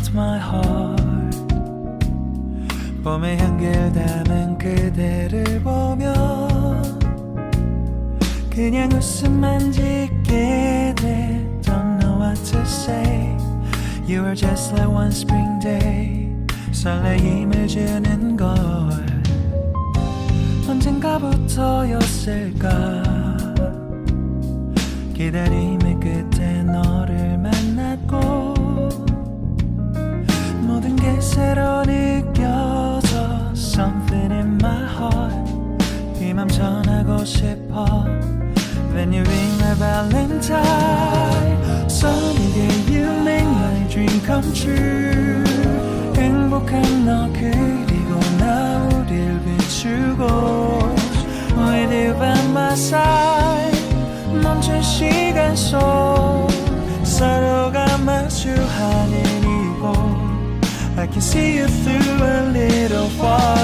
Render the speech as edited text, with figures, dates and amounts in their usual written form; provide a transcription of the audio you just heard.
melt my heart. 봄의 향기를 담은 그대를 보며 그냥 웃음만 짓게 돼. Don't know what to say. You were just like one spring day. 설레임을 주는 걸 언젠가부터였을까. 기다림의 끝에 너를 만났고 모든 게 새로 느껴져. Something in my heart. 이 맘 전하고 싶어. When you ring my valentine. Sunny day you make my dream come true. 행복한 너 그리고 나 우릴 비추고 With you by my side. 멈춘 시간 속 서로가 마주하는 이곳 I can see you through a little while.